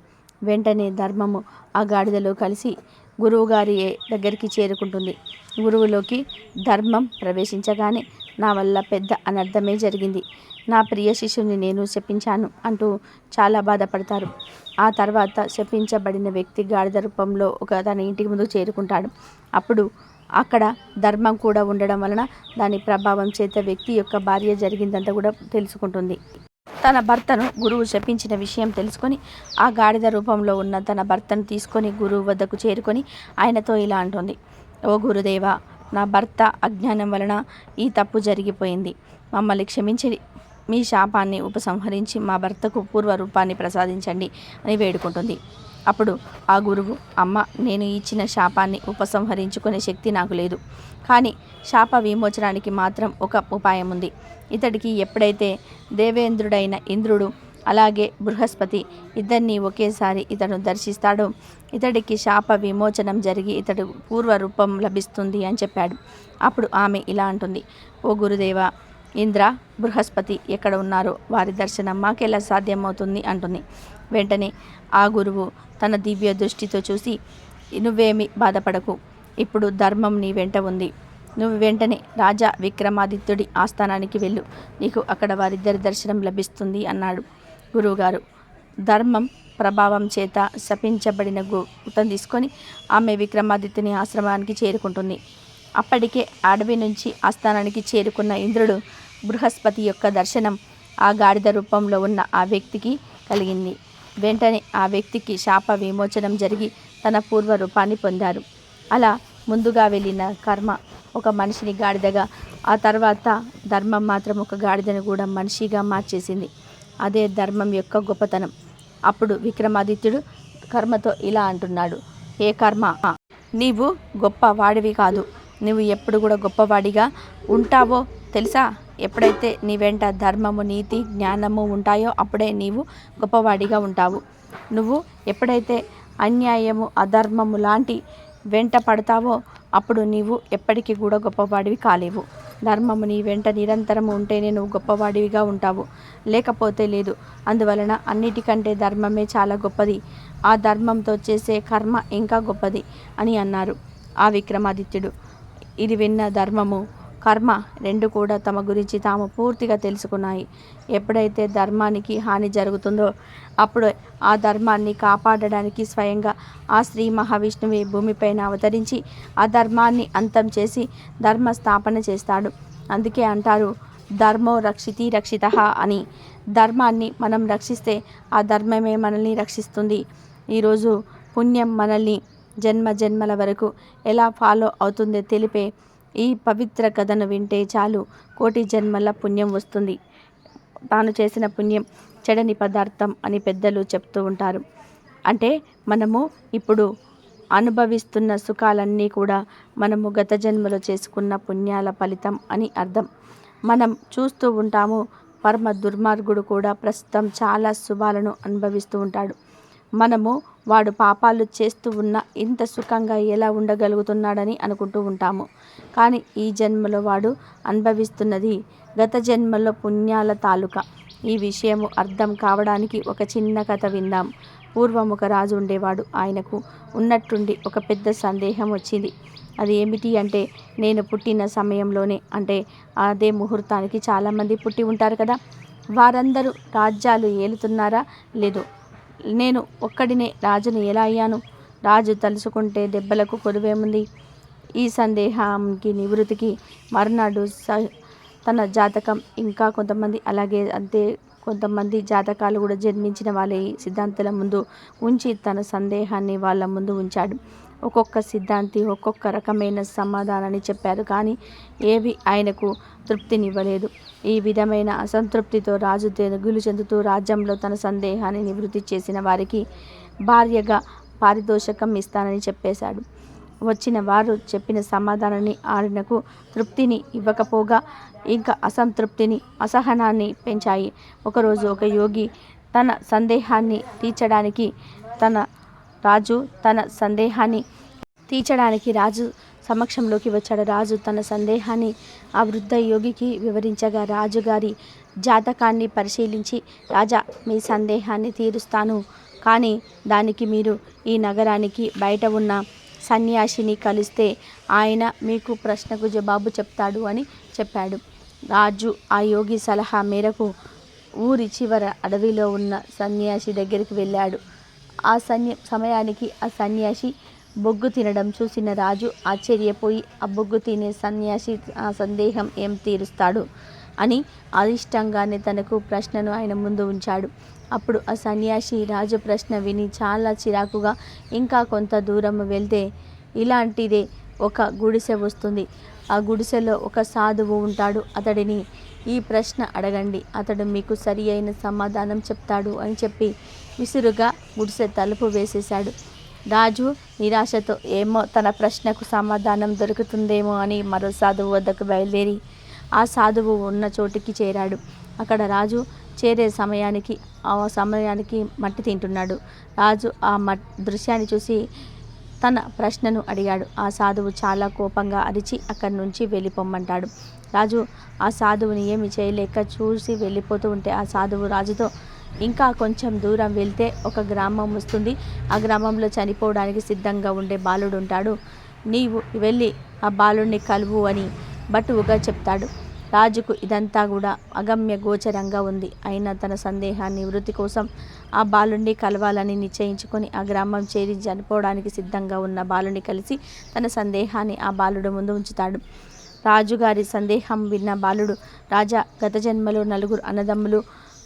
వెంటనే ధర్మము ఆ గాడిదలో కలిసి గురువుగారి దగ్గరికి చేరుకుంటుంది. గురువులోకి ధర్మం ప్రవేశించగానే నా వల్ల పెద్ద అనర్థమే జరిగింది. నా ప్రియ శిష్యుని నేను శపించాను అంటూ చాలా బాధపడతారు. ఆ తర్వాత శపించబడిన వ్యక్తి గాడిద రూపంలో తన ఇంటికి ముందుకు చేరుకుంటాడు. అప్పుడు అక్కడ ధర్మం కూడా ఉండడం వలన దాని ప్రభావం చేత వ్యక్తి యొక్క భార్య జరిగిందంతా కూడా తెలుసుకుంటుంది. తన భర్తను గురువు శపించిన విషయం తెలుసుకొని ఆ గాడిద రూపంలో ఉన్న తన భర్తను తీసుకొని గురువు వద్దకు చేరుకొని ఆయనతో ఇలా అంటుంది, ఓ గురుదేవా, నా భర్త అజ్ఞానం వలన ఈ తప్పు జరిగిపోయింది. మమ్మల్ని క్షమించి మీ శాపాన్ని ఉపసంహరించి మా భర్తకు పూర్వ రూపాన్ని ప్రసాదించండి అని వేడుకుంటుంది. అప్పుడు ఆ గురువు, అమ్మ, నేను ఇచ్చిన శాపాన్ని ఉపసంహరించుకునే శక్తి నాకు లేదు. కానీ శాప విమోచనానికి మాత్రం ఒక ఉపాయం ఉంది. ఇతడికి ఎప్పుడైతే దేవేంద్రుడైన ఇంద్రుడు అలాగే బృహస్పతి ఇద్దరిని ఒకేసారి ఇతడు దర్శిస్తాడో ఇతడికి శాప విమోచనం జరిగి ఇతడు పూర్వ రూపం లభిస్తుంది అని చెప్పాడు. అప్పుడు ఆమె ఇలా అంటుంది, ఓ గురుదేవా, ఇంద్ర, బృహస్పతి ఎక్కడ ఉన్నారో వారి దర్శనం మాకెలా సాధ్యమవుతుంది అంటుంది. వెంటనే ఆ గురువు తన దివ్య దృష్టితో చూసి, నువ్వేమి బాధపడకు, ఇప్పుడు ధర్మం నీ వెంట ఉంది. నువ్వు వెంటనే రాజా విక్రమాదిత్యుడి ఆస్థానానికి వెళ్ళు, నీకు అక్కడ వారిద్దరి దర్శనం లభిస్తుంది అన్నాడు. గురువుగారు ధర్మం ప్రభావం చేత శపించబడిన గుర్తం తీసుకొని ఆమె విక్రమాదిత్యుని ఆశ్రమానికి చేరుకుంటుంది. అప్పటికే అడవి నుంచి ఆస్థానానికి చేరుకున్న ఇంద్రుడు బృహస్పతి యొక్క దర్శనం ఆ గాడిద రూపంలో ఉన్న ఆ వ్యక్తికి కలిగింది. వెంటనే ఆ వ్యక్తికి శాప విమోచనం జరిగి తన పూర్వ రూపాన్ని పొందారు. అలా ముందుగా వెళ్ళిన కర్మ ఒక మనిషిని గాడిదగా, ఆ తర్వాత ధర్మం మాత్రం ఒక గాడిదను కూడా మనిషిగా మార్చేసింది. అదే ధర్మం యొక్క గొప్పతనం. అప్పుడు విక్రమాదిత్యుడు కర్మతో ఇలా అంటున్నాడు, ఏ కర్మ, నీవు గొప్ప వాడివి కాదు, నువ్వు ఎప్పుడు కూడా గొప్పవాడిగా ఉంటావో తెలుసా? ఎప్పుడైతే నీ వెంట ధర్మము, నీతి, జ్ఞానము ఉంటాయో అప్పుడే నీవు గొప్పవాడిగా ఉంటావు. నువ్వు ఎప్పుడైతే అన్యాయము, అధర్మము లాంటి వెంట పడతావో అప్పుడు నీవు ఎప్పటికీ కూడా గొప్పవాడివి కాలేవు. ధర్మము నీ వెంట నిరంతరము ఉంటేనే నువ్వు గొప్పవాడివిగా ఉంటావు, లేకపోతే లేదు. అందువలన అన్నిటికంటే ధర్మమే చాలా గొప్పది, ఆ ధర్మంతో చేసే కర్మ ఇంకా గొప్పది అని అన్నారు ఆ విక్రమాదిత్యుడు. ఇది విన్న ధర్మము, కర్మ రెండు కూడా తమ గురించి తాము పూర్తిగా తెలుసుకున్నాయి. ఎప్పుడైతే ధర్మానికి హాని జరుగుతుందో అప్పుడు ఆ ధర్మాన్ని కాపాడడానికి స్వయంగా ఆ శ్రీ మహావిష్ణువే భూమిపైన అవతరించి ఆ ధర్మాన్ని అంతం చేసి ధర్మ స్థాపన చేస్తాడు. అందుకే అంటారు, ధర్మో రక్షితి రక్షితః అని. ధర్మాన్ని మనం రక్షిస్తే ఆ ధర్మమే మనల్ని రక్షిస్తుంది. ఈరోజు పుణ్యం మనల్ని జన్మ జన్మల వరకు ఎలా ఫాలో అవుతుందో తెలిపే ఈ పవిత్ర కథను వింటే చాలు కోటి జన్మల పుణ్యం వస్తుంది. తాను చేసిన పుణ్యం చెడని పదార్థం అని పెద్దలు చెప్తూ ఉంటారు. అంటే మనము ఇప్పుడు అనుభవిస్తున్న సుఖాలన్నీ కూడా మనము గత జన్మలో చేసుకున్న పుణ్యాల ఫలితం అని అర్థం. మనం చూస్తూ ఉంటాము, పరమ దుర్మార్గుడు కూడా ప్రస్తుతం చాలా శుభాలను అనుభవిస్తూ ఉంటాడు. మనము వాడు పాపాలు చేస్తూ ఉన్న ఇంత సుఖంగా ఎలా ఉండగలుగుతున్నాడని అనుకుంటూ ఉంటాము. కానీ ఈ జన్మలో వాడు అనుభవిస్తున్నది గత జన్మలో పుణ్యాల తాలూకా. ఈ విషయము అర్థం కావడానికి ఒక చిన్న కథ విందాం. పూర్వం ఒక రాజు ఉండేవాడు. ఆయనకు ఉన్నట్టుండి ఒక పెద్ద సందేహం వచ్చింది. అది ఏమిటి అంటే, నేను పుట్టిన సమయంలోనే, అంటే అదే ముహూర్తానికి చాలామంది పుట్టి ఉంటారు కదా, వారందరూ రాజ్యాలు ఏలుతున్నారా? లేదు, నేను ఒక్కడినే రాజుని ఎలా అయ్యాను? రాజు తలుచుకుంటే దెబ్బలకు కొలువేముంది? ఈ సందేహానికి నివృత్తికి మర్నాడు తన జాతకం, ఇంకా కొంతమంది అలాగే అంతే కొంతమంది జాతకాలు కూడా జన్మించిన వాళ్ళ సిద్ధాంతాల ముందు ఉంచి తన సందేహాన్ని వాళ్ళ ముందు ఉంచాడు. ఒక్కొక్క సిద్ధాంతి ఒక్కొక్క రకమైన సమాధానాన్ని చెప్పారు, కానీ ఏవి ఆయనకు తృప్తినివ్వలేదు. ఈ విధమైన అసంతృప్తితో రాజు తెగులు చెందుతూ రాజ్యంలో తన సందేహాన్ని నివృత్తి చేసిన వారికి భార్యగా పారితోషికం ఇస్తానని చెప్పేశాడు. వచ్చిన వారు చెప్పిన సమాధానాన్ని ఆయనకు తృప్తిని ఇవ్వకపోగా ఇంకా అసంతృప్తిని, అసహనాన్ని పెంచాయి. ఒకరోజు ఒక యోగి తన సందేహాన్ని తీర్చడానికి రాజు సమక్షంలోకి వచ్చాడు. రాజు తన సందేహాన్ని ఆ వృద్ధ యోగికి వివరించగా రాజుగారి జాతకాన్ని పరిశీలించి, రాజా, మీ సందేహాన్ని తీరుస్తాను, కానీ దానికి మీరు ఈ నగరానికి బయట ఉన్న సన్యాసిని కలిస్తే ఆయన మీకు ప్రశ్నకు జవాబు చెప్తాడు అని చెప్పాడు. రాజు ఆ యోగి సలహా మేరకు ఊరి చివర అడవిలో ఉన్న సన్యాసి దగ్గరికి వెళ్ళాడు. సమయానికి ఆ సన్యాసి బొగ్గు తినడం చూసిన రాజు ఆశ్చర్యపోయి ఆ బొగ్గు తినే సన్యాసి ఆ సందేహం ఏం తీరుస్తాడు అని అయిష్టంగానే తనకు ప్రశ్నను ఆయన ముందు ఉంచాడు. అప్పుడు ఆ సన్యాసి రాజు ప్రశ్న విని చాలా చిరాకుగా, ఇంకా కొంత దూరం వెళ్తే ఇలాంటిదే ఒక గుడిసె వస్తుంది. ఆ గుడిసెలో ఒక సాధువు ఉంటాడు. అతడిని ఈ ప్రశ్న అడగండి, అతడు మీకు సరి అయిన సమాధానం చెప్తాడు అని చెప్పి విసురుగా గుడిసె తలుపు వేసేశాడు. రాజు నిరాశతో ఏమో తన ప్రశ్నకు సమాధానం దొరుకుతుందేమో అని మరో సాధువు వద్దకు బయలుదేరి ఆ సాధువు ఉన్న చోటికి చేరాడు. అక్కడ రాజు చేరే సమయానికి మట్టి తింటున్నాడు. రాజు ఆ దృశ్యాన్ని చూసి తన ప్రశ్నను అడిగాడు. ఆ సాధువు చాలా కోపంగా అరిచి అక్కడి నుంచి వెళ్ళిపోమ్మంటాడు. రాజు ఆ సాధువుని ఏమి చేయలేక చూసి వెళ్ళిపోతూ ఉంటే ఆ సాధువు రాజుతో, ఇంకా కొంచెం దూరం వెళ్తే ఒక గ్రామం వస్తుంది. ఆ గ్రామంలో చనిపోవడానికి సిద్ధంగా ఉండే బాలుడు ఉంటాడు. నీవు వెళ్ళి ఆ బాలుడిని కలువు అని బటువుగా చెప్తాడు. రాజుకు ఇదంతా కూడా అగమ్య గోచరంగా ఉంది. అయినా తన సందేహాన్ని నివృత్తి కోసం ఆ బాలుడిని కలవాలని నిశ్చయించుకొని ఆ గ్రామం చేరి చనిపోవడానికి సిద్ధంగా ఉన్న బాలుని కలిసి తన సందేహాన్ని ఆ బాలుడు ముందు ఉంచుతాడు. రాజుగారి సందేహం విన్న బాలుడు, రాజా, గత జన్మలో 4 అన్నదమ్ములు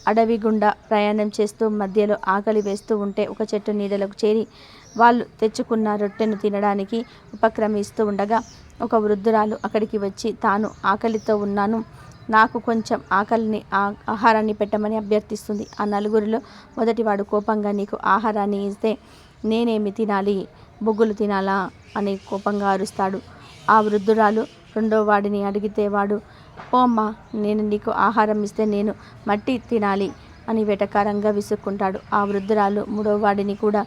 అడవి గుండా ప్రయాణం చేస్తూ మధ్యలో ఆకలి వేస్తూ ఉంటే ఒక చెట్టు నీడలకు చేరి వాళ్ళు తెచ్చుకున్న రొట్టెను తినడానికి ఉపక్రమిస్తూ ఉండగా ఒక వృద్ధురాలు అక్కడికి వచ్చి తాను ఆకలితో ఉన్నాను, నాకు కొంచెం ఆహారాన్ని పెట్టమని అభ్యర్థిస్తుంది. ఆ 4గురిలో మొదటివాడు కోపంగా, నీకు ఆహారాన్ని ఇస్తే నేనేమి తినాలి, బొగ్గులు తినాలా అని కోపంగా అరుస్తాడు. ఆ వృద్ధురాలు రెండో వాడిని అడిగితే వాడు, పోమ్మా, నేను నీకు ఆహారం ఇస్తే నేను మట్టి తినాలి అని వెటకారంగా విసుక్కుంటాడు. ఆ వృద్ధురాలు మూడోవాడిని కూడా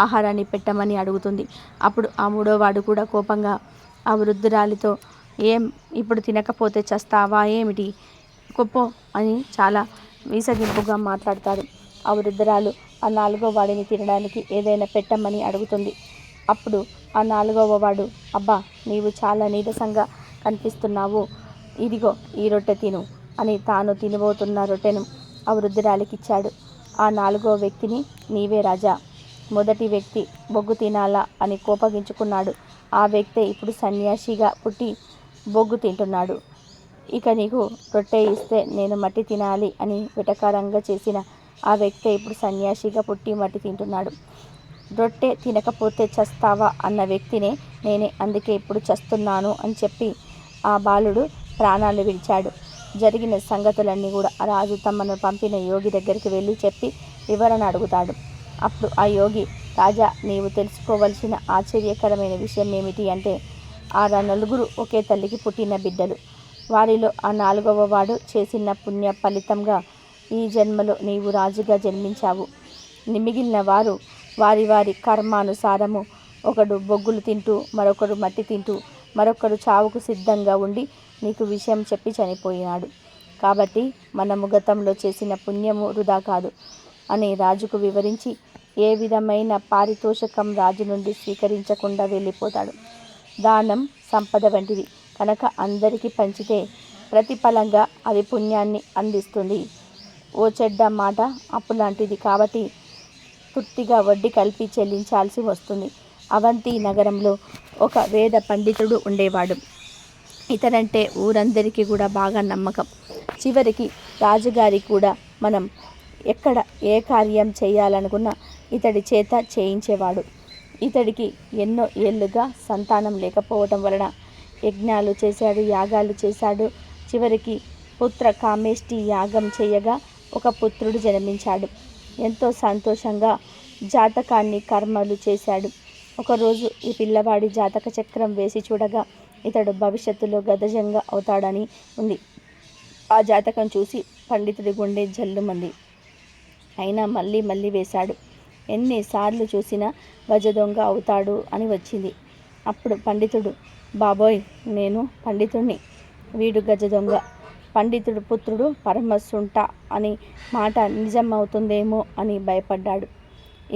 ఆహారాన్ని పెట్టమని అడుగుతుంది. అప్పుడు ఆ మూడోవాడు కూడా కోపంగా ఆ వృద్ధురాలితో, ఏం ఇప్పుడు తినకపోతే చస్తావా ఏమిటి, కొప్పో అని చాలా వీసగింపుగా మాట్లాడతాడు. ఆ వృద్ధురాలు ఆ 4వ వాడిని తినడానికి ఏదైనా పెట్టమని అడుగుతుంది. అప్పుడు ఆ 4వ వాడు, అబ్బా, నీవు చాలా నీరసంగా కనిపిస్తున్నావు, ఇదిగో ఈ రొట్టె తిను అని తాను తినబోతున్న రొట్టెను ఆ వృద్ధురాలికి ఇచ్చాడు. ఆ 4వ వ్యక్తిని, నీవే రాజా, మొదటి వ్యక్తి బొగ్గు తినాలా అని కోపగించుకున్నాడు. ఆ వ్యక్తే ఇప్పుడు సన్యాసిగా పుట్టి బొగ్గు తింటున్నాడు. ఇక నీకు రొట్టె ఇస్తే నేను మట్టి తినాలి అని వెటకారంగా చేసిన ఆ వ్యక్తే ఇప్పుడు సన్యాసిగా పుట్టి మట్టి తింటున్నాడు. రొట్టె తినకపోతే చస్తావా అన్న వ్యక్తినే నేనే, అందుకే ఇప్పుడు చస్తున్నాను అని చెప్పి ఆ బాలుడు ప్రాణాలు విడిచాడు. జరిగిన సంగతులన్నీ కూడా రాజు తమను పంపిన యోగి దగ్గరికి వెళ్ళి చెప్పి వివరణ అడుగుతాడు. అప్పుడు ఆ యోగి, రాజా, నీవు తెలుసుకోవలసిన ఆశ్చర్యకరమైన విషయం ఏమిటి అంటే, ఆ 4 ఒకే తల్లికి పుట్టిన బిడ్డలు. వారిలో ఆ 4వ వాడు చేసిన పుణ్య ఫలితంగా ఈ జన్మలో నీవు రాజుగా జన్మించావు. మిగిలిన వారు వారి వారి కర్మానుసారము, ఒకడు బొగ్గులు తింటూ, మరొకడు మట్టి తింటూ, మరొకడు చావుకు సిద్ధంగా ఉండి నీకు విషయం చెప్పి చనిపోయినాడు. కాబట్టి మనము గతంలో చేసిన పుణ్యము వృధా కాదు అని రాజుకు వివరించి ఏ విధమైన పారితోషికం రాజు నుండి స్వీకరించకుండా వెళ్ళిపోతాడు. దానం సంపద వంటిది కనుక అందరికీ పంచితే ప్రతిఫలంగా అది పుణ్యాన్ని అందిస్తుంది. ఓ చెడ్డ మాట అప్పు లాంటిది కాబట్టి పూర్తిగా వడ్డీ కలిపి చెల్లించాల్సి వస్తుంది. అవంతి నగరంలో ఒక వేద పండితుడు ఉండేవాడు. ఇతనంటే ఊరందరికీ కూడా బాగా నమ్మకం. చివరికి రాజుగారికి కూడా మనం ఎక్కడ ఏ కార్యం చేయాలనుకున్నా ఇతడి చేత చేయించేవాడు. ఇతడికి ఎన్నో ఏళ్ళుగా సంతానం లేకపోవటం వలన యజ్ఞాలు చేశాడు, యాగాలు చేశాడు. చివరికి పుత్ర కామేష్టి యాగం చేయగా ఒక పుత్రుడు జన్మించాడు. ఎంతో సంతోషంగా జాతకాన్ని కర్మలు చేశాడు. ఒకరోజు ఈ పిల్లవాడి జాతక చక్రం వేసి చూడగా ఇతడు భవిష్యత్తులో గజంగా అవుతాడని ఉంది. ఆ జాతకం చూసి పండితుడి గుండె జల్లుమంది. అయినా మళ్ళీ మళ్ళీ వేశాడు. ఎన్నిసార్లు చూసినా గజ దొంగ అవుతాడు అని వచ్చింది. అప్పుడు పండితుడు, బాబోయ్, నేను పండితుడిని, వీడు గజ దొంగ, పండితుడు పుత్రుడు పరమసుంట అని మాట నిజమవుతుందేమో అని భయపడ్డాడు.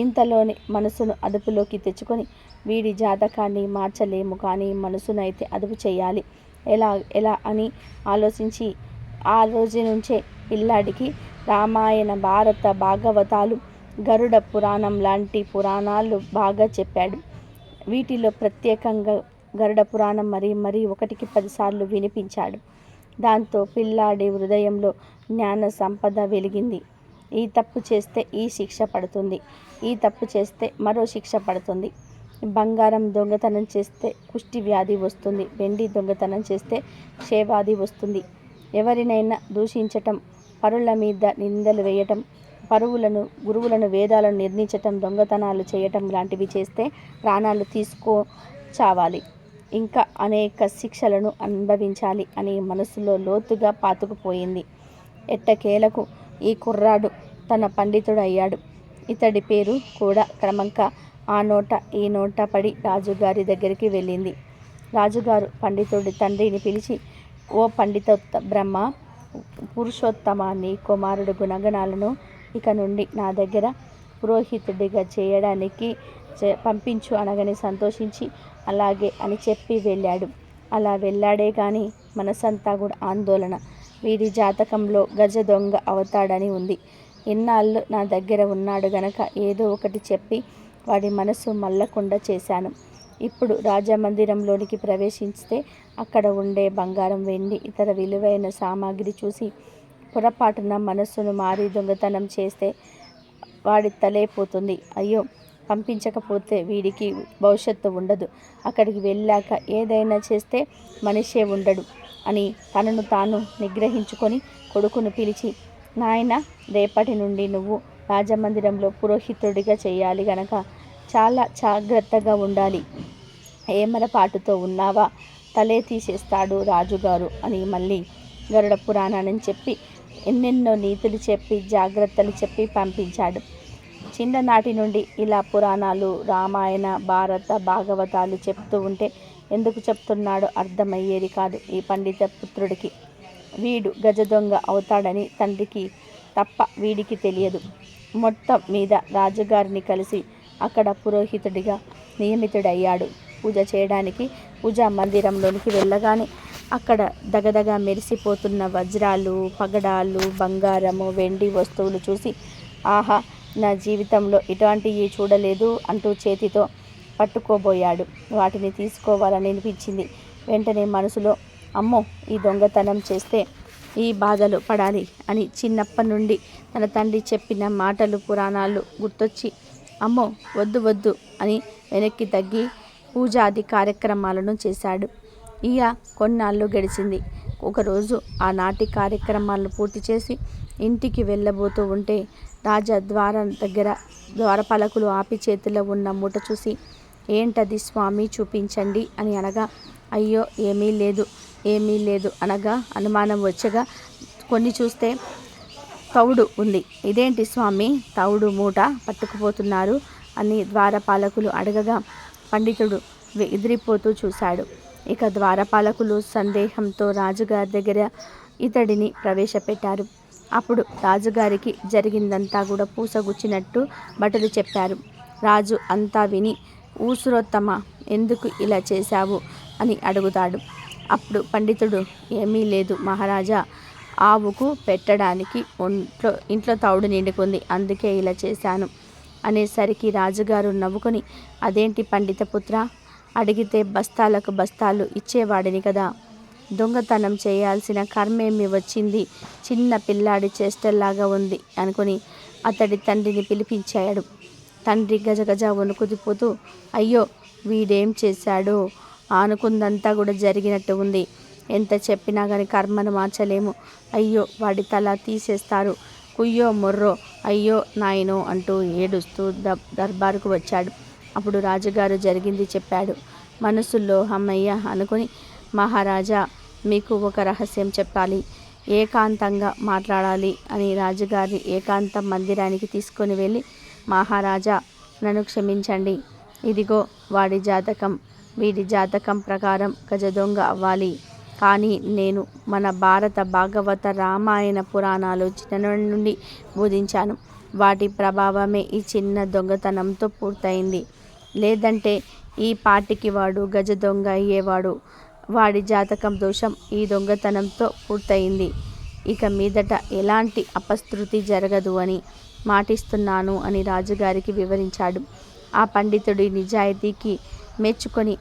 ఇంతలోని మనసును అదుపులోకి తెచ్చుకొని, వీడి జాతకాన్ని మార్చలేము కానీ మనసునైతే అదుపు చేయాలి, ఎలా ఎలా అని ఆలోచించి ఆ రోజు నుంచే పిల్లాడికి రామాయణ, భారత, భాగవతాలు, గరుడ పురాణం లాంటి పురాణాలు బాగా చెప్పాడు. వీటిలో ప్రత్యేకంగా గరుడ పురాణం మరీ 1కి 10 సార్లు వినిపించాడు. దాంతో పిల్లాడి హృదయంలో జ్ఞాన సంపద వెలిగింది. ఈ తప్పు చేస్తే ఈ శిక్ష పడుతుంది, ఈ తప్పు చేస్తే మరో శిక్ష పడుతుంది. బంగారం దొంగతనం చేస్తే కుష్టి వ్యాధి వస్తుంది, వెండి దొంగతనం చేస్తే క్షయవ్యాధి వస్తుంది. ఎవరినైనా దూషించటం, పరుల మీద నిందలు వేయటం, గురువులను, వేదాలను నిర్ణయించటం, దొంగతనాలు చేయటం లాంటివి చేస్తే ప్రాణాలు చావాలి, ఇంకా అనేక శిక్షలను అనుభవించాలి అని మనసులో లోతుగా పాతుకుపోయింది. ఎట్టకేలకు ఈ కుర్రాడు తన పండితుడు అయ్యాడు. ఇతడి పేరు కూడా క్రమంగా ఆ నోట ఈ నోట పడి రాజుగారి దగ్గరికి వెళ్ళింది. రాజుగారు పండితుడి తండ్రిని పిలిచి, ఓ పండిత బ్రహ్మ, పురుషోత్తమ, నీ కుమారుడు గుణగణాలను ఇక నుండి నా దగ్గర పురోహితుడిగా చేయడానికి పంపించు అనగానే సంతోషించి అలాగే అని చెప్పి వెళ్ళాడు. అలా వెళ్ళాడే కానీ మనసంతా కూడా ఆందోళన. వీడి జాతకంలో గజ దొంగ అవుతాడని ఉంది. ఇన్నాళ్ళు నా దగ్గర ఉన్నాడు గనక ఏదో ఒకటి చెప్పి వాడి మనసు మల్లకుండా చేశాను. ఇప్పుడు రాజమందిరంలోనికి ప్రవేశిస్తే అక్కడ ఉండే బంగారం, వెండి, ఇతర విలువైన సామాగ్రి చూసి పొరపాటున మనస్సును మారి దొంగతనం చేస్తే వాడి తలైపోతుంది. అయ్యో, పంపించకపోతే వీడికి భవిష్యత్తు ఉండదు, అక్కడికి వెళ్ళాక ఏదైనా చేస్తే మనిషే ఉండడు అని తనను తాను నిగ్రహించుకొని కొడుకును పిలిచి, నాయన, రేపటి నుండి నువ్వు రాజమందిరంలో పురోహితుడిగా చేయాలి గనక చాలా జాగ్రత్తగా ఉండాలి. ఏమరపాటుతో ఉన్నావా తలే తీసేస్తాడు రాజుగారు అని మళ్ళీ గరుడ పురాణాన్ని చెప్పి ఎన్నెన్నో నీతులు చెప్పి జాగ్రత్తలు చెప్పి పంపించాడు. చిన్ననాటి నుండి ఇలా పురాణాలు, రామాయణ, భారత, భాగవతాలు చెప్తూ ఉంటే ఎందుకు చెప్తున్నాడో అర్థమయ్యేది కాదు ఈ పండిత పుత్రుడికి. వీడు గజ దొంగ అవుతాడని తండ్రికి తప్ప వీడికి తెలియదు. మొత్తం మీద రాజుగారిని కలిసి అక్కడ పురోహితుడిగా నియమితుడయ్యాడు. పూజ చేయడానికి పూజా మందిరంలోనికి వెళ్ళగానే అక్కడ దగదగ మెరిసిపోతున్న వజ్రాలు, పగడాలు, బంగారము, వెండి వస్తువులు చూసి, ఆహా, నా జీవితంలో ఇటువంటివి చూడలేదు అంటూ చేతితో పట్టుకోబోయాడు. వాటిని తీసుకోవాలని అనిపించింది. వెంటనే మనసులో, అమ్మో, ఈ దొంగతనం చేస్తే ఈ బాధలు పడాలి అని చిన్నప్పటి నుండి తన తండ్రి చెప్పిన మాటలు, పురాణాలు గుర్తొచ్చి, అమ్మో, వద్దు వద్దు అని వెనక్కి తగ్గి పూజాది కార్యక్రమాలను చేశాడు. ఇక కొన్నాళ్ళు గడిచింది. ఒకరోజు ఆనాటి కార్యక్రమాలను పూర్తి చేసి ఇంటికి వెళ్ళబోతూ ఉంటే రాజద్వారం దగ్గర ద్వారపాలకులు ఆపి చేతిలో ఉన్న మూట చూసి, ఏంటది స్వామి, చూపించండి అని అనగా, అయ్యో, ఏమీ లేదు అనగా అనుమానం వచ్చగా కొన్ని చూస్తే తౌడు ఉంది. ఇదేంటి స్వామి, తౌడు మూట పట్టుకుపోతున్నారు అని ద్వారపాలకులు అడగగా పండితుడు ఎదిరిపోతూ చూశాడు. ఇక ద్వారపాలకులు సందేహంతో రాజుగారి దగ్గర ఇతడిని ప్రవేశపెట్టారు. అప్పుడు రాజుగారికి జరిగిందంతా కూడా పూసగుచ్చినట్టు భటులు చెప్పారు. రాజు అంతా విని, ఊసురోత్తమ, ఎందుకు ఇలా చేశావు అని అడుగుతాడు. అప్పుడు పండితుడు, ఏమీ లేదు మహారాజా, ఆవుకు పెట్టడానికి ఇంట్లో తౌడు నిండుకుంది, అందుకే ఇలా చేశాను అనేసరికి రాజుగారు నవ్వుకొని, అదేంటి పండిత పుత్ర, అడిగితే బస్తాలకు బస్తాలు ఇచ్చేవాడిని కదా, దొంగతనం చేయాల్సిన కర్మేమి వచ్చింది, చిన్న పిల్లాడి చేష్టల్లాగా ఉంది అనుకుని అతడి తండ్రిని పిలిపించాడు. తండ్రి గజగజ వణుకుపోతూ, అయ్యో, వీడేం చేశాడో, ఆనుకుందంతా కూడా జరిగినట్టు ఉంది, ఎంత చెప్పినా కానీ కర్మను మార్చలేము, అయ్యో, వాడి తల తీసేస్తారు, కుయ్యో మొర్రో, అయ్యో నాయనో అంటూ ఏడుస్తూ దర్బారుకు వచ్చాడు. అప్పుడు రాజుగారు జరిగింది చెప్పాడు. మనసులో హమ్మయ్య అనుకుని, మహారాజా, మీకు ఒక రహస్యం చెప్పాలి, ఏకాంతంగా మాట్లాడాలి అని రాజుగారి ఏకాంత మందిరానికి తీసుకొని వెళ్ళి, మహారాజా, నన్ను క్షమించండి, ఇదిగో వాడి జాతకం, వీడి జాతకం ప్రకారం గజదొంగ అవ్వాలి, కానీ నేను మన భారత, భాగవత, రామాయణ పురాణాలు చిన్ననాటి నుండి బోధించాను, వాటి ప్రభావమే ఈ చిన్న దొంగతనంతో పూర్తయింది, లేదంటే ఈ పాటికి వాడు గజ దొంగ అయ్యేవాడు, వాడి జాతకం దోషం ఈ దొంగతనంతో పూర్తయింది, ఇక మీదట ఎలాంటి అపశృతి జరగదు అని మాటిస్తున్నాను అని రాజుగారికి వివరించాడు. ఆ పండితుడి నిజాయితీకి మెచ్చుకొని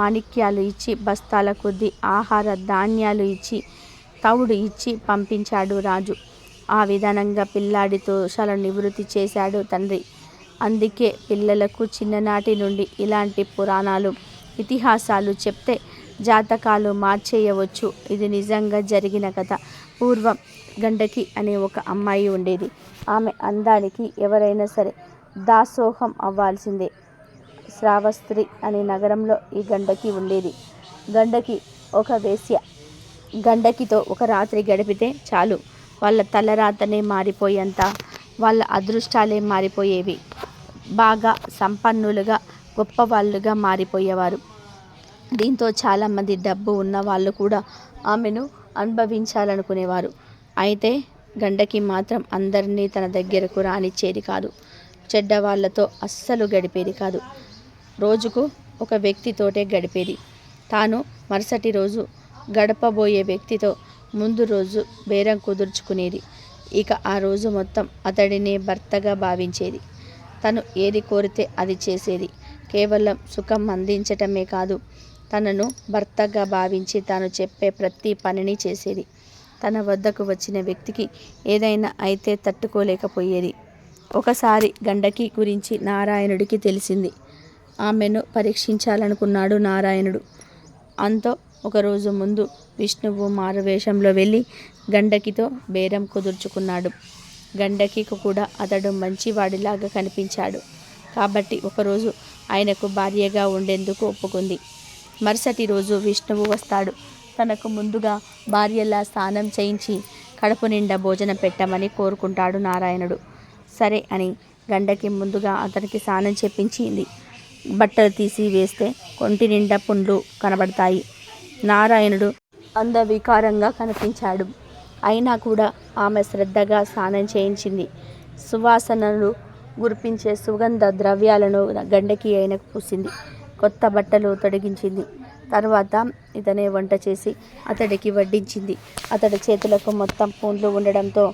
మాణిక్యాలు ఇచ్చి బస్తాల కొద్దీ ఆహార ధాన్యాలు ఇచ్చి తవుడు ఇచ్చి పంపించాడు రాజు. ఆ విధానంగా పిల్లాడి దోషాలను నివృత్తి చేశాడు తండ్రి. అందుకే పిల్లలకు చిన్ననాటి నుండి ఇలాంటి పురాణాలు ఇతిహాసాలు చెప్తే జాతకాలు మార్చేయవచ్చు. ఇది నిజంగా జరిగిన కథ. పూర్వం గండకి అనే ఒక అమ్మాయి ఉండేది. ఆమె అందానికి ఎవరైనా సరే దాసోహం అవ్వాల్సిందే. శ్రావస్త్రి అనే నగరంలో ఈ గండకి ఉండేది. గండకి ఒక వేశ్య. గండకితో ఒక రాత్రి గడిపితే చాలు వాళ్ళ తలరాతనే మారిపోయేంత వాళ్ళ అదృష్టాలే మారిపోయేవి. బాగా సంపన్నులుగా గొప్పవాళ్ళుగా మారిపోయేవారు. దీంతో చాలామంది డబ్బు ఉన్న వాళ్ళు కూడా ఆమెను అనుభవించాలనుకునేవారు. అయితే గండకి మాత్రం అందరినీ తన దగ్గరకు రానిచ్చేది కాదు. చెడ్డవాళ్లతో అస్సలు గడిపేది కాదు. రోజుకు ఒక వ్యక్తితోటే గడిపేది. తాను మరుసటి రోజు గడపబోయే వ్యక్తితో ముందు రోజు బేరం కుదుర్చుకునేది. ఇక ఆ రోజు మొత్తం అతడినే భర్తగా భావించేది. తను ఏది కోరితే అది చేసేది. కేవలం సుఖం అందించటమే కాదు, తనను భర్తగా భావించి తాను చెప్పే ప్రతి పనిని చేసేది. తన వద్దకు వచ్చిన వ్యక్తికి ఏదైనా అయితే తట్టుకోలేకపోయేది. ఒకసారి గండకి గురించి నారాయణుడికి తెలిసింది. ఆమెను పరీక్షించాలనుకున్నాడు నారాయణుడు. అంతో ఒకరోజు ముందు విష్ణువు మారువేషంలో వెళ్ళి గండకితో బేరం కుదుర్చుకున్నాడు. గండకికి కూడా అతడు మంచివాడిలాగా కనిపించాడు. కాబట్టి ఒకరోజు ఆయనకు భార్యగా ఉండేందుకు ఒప్పుకుంది. మరుసటి రోజు విష్ణువు వస్తాడు. తనకు ముందుగా భార్యలా స్నానం చేయించి కడుపు నిండా భోజనం పెట్టమని కోరుకుంటాడు నారాయణుడు. సరే అని గండకి ముందుగా అతనికి స్నానం చేపించింది. బట్టలు తీసి వేస్తే కొంటి నిండా పుండ్లు కనబడతాయి. నారాయణుడు అందవికారంగా కనిపించాడు. అయినా కూడా ఆమె శ్రద్ధగా స్నానం చేయించింది. సువాసనలు గుర్పించే సుగంధ ద్రవ్యాలను గండకి ఆయనకు పూసింది. కొత్త బట్టలు తొడిగించింది. తర్వాత ఇతనే వంట చేసి అతడికి వడ్డించింది. అతడి చేతులకు మొత్తం పుండ్లు ఉండడంతో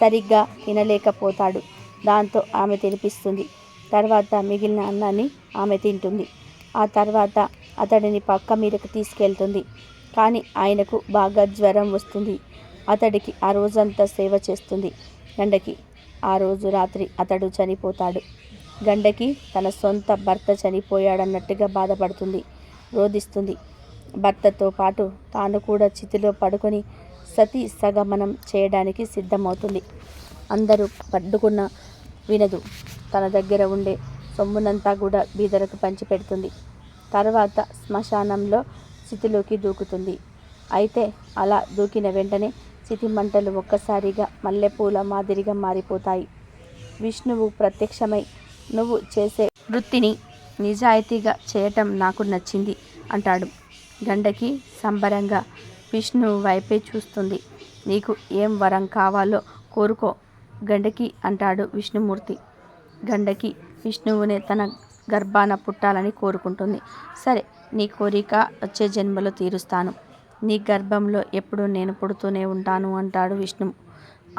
సరిగ్గా తినలేకపోతాడు. దాంతో ఆమె తినిపిస్తుంది. తర్వాత మిగిలిన అన్నాన్ని ఆమె తింటుంది. ఆ తర్వాత అతడిని పక్క మీదకు తీసుకెళ్తుంది. కానీ ఆయనకు బాగా జ్వరం వస్తుంది. అతడికి ఆ రోజంతా సేవ చేస్తుంది గండకి. ఆ రోజు రాత్రి అతడు చనిపోతాడు. గండకి తన సొంత భర్త చనిపోయాడన్నట్టుగా బాధపడుతుంది, రోదిస్తుంది. భర్తతో పాటు తాను కూడా చితిలో పడుకొని సతీ సగమనం చేయడానికి సిద్ధమవుతుంది. అందరూ పట్టుకున్న వినదు. తన దగ్గర ఉండే సొమ్మునంతా కూడా బీదలకు పంచిపెడుతుంది. తర్వాత శ్మశానంలో చితిలోకి దూకుతుంది. అయితే అలా దూకిన వెంటనే చితి మంటలు ఒక్కసారిగా మల్లెపూల మాదిరిగా మారిపోతాయి. విష్ణువు ప్రత్యక్షమై, నువ్వు చేసే వృత్తిని నిజాయితీగా చేయటం నాకు నచ్చింది అంటాడు. గండకి సంబరంగా విష్ణువు వైపే చూస్తుంది. నీకు ఏం వరం కావాలో కోరుకో గండకి అంటాడు విష్ణుమూర్తి. గండకి విష్ణువునే తన గర్భాన పుట్టాలని కోరుకుంటుంది. సరే, నీ కోరిక వచ్చే జన్మలో తీరుస్తాను. నీ గర్భంలో ఎప్పుడూ నేను పుడుతూనే ఉంటాను అంటాడు విష్ణువు.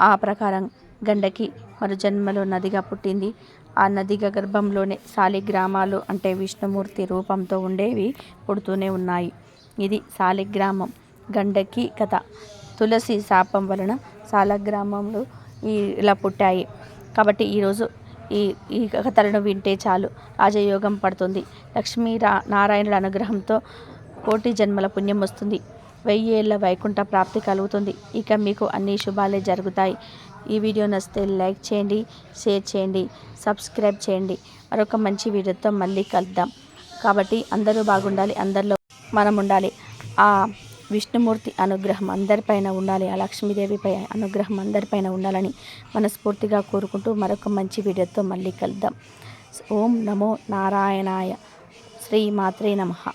ఆ ప్రకారం గండకి మరు జన్మలో నదిగా పుట్టింది. ఆ నదిగా గర్భంలోనే శాలిగ్రామాలు అంటే విష్ణుమూర్తి రూపంతో ఉండేవి పుడుతూనే ఉన్నాయి. ఇది శాలిగ్రామం గండకి కథ. తులసి శాపం వలన శాలగ్రామంలో ఇలా పుట్టాయి. కాబట్టి ఈరోజు ఈ కథలను వింటే చాలు రాజయోగం పడుతుంది. నారాయణుల అనుగ్రహంతో కోటి జన్మల పుణ్యం వస్తుంది. 1000 ఏళ్ల వైకుంఠ ప్రాప్తి కలుగుతుంది. ఇక మీకు అన్ని శుభాలే జరుగుతాయి. ఈ వీడియో నచ్చితే లైక్ చేయండి, షేర్ చేయండి, సబ్స్క్రైబ్ చేయండి. మరొక మంచి వీడియోతో మళ్ళీ కలుద్దాం. కాబట్టి అందరూ బాగుండాలి, అందరిలో మనం ఉండాలి. ఆ విష్ణుమూర్తి అనుగ్రహం అందరిపైన ఉండాలి. ఆ లక్ష్మీదేవిపై అనుగ్రహం అందరిపైన ఉండాలని మనస్ఫూర్తిగా కోరుకుంటూ మరొక మంచి వీడియోతో మళ్ళీ కలుద్దాం. ఓం నమో నారాయణాయ. శ్రీ మాత్రే నమః.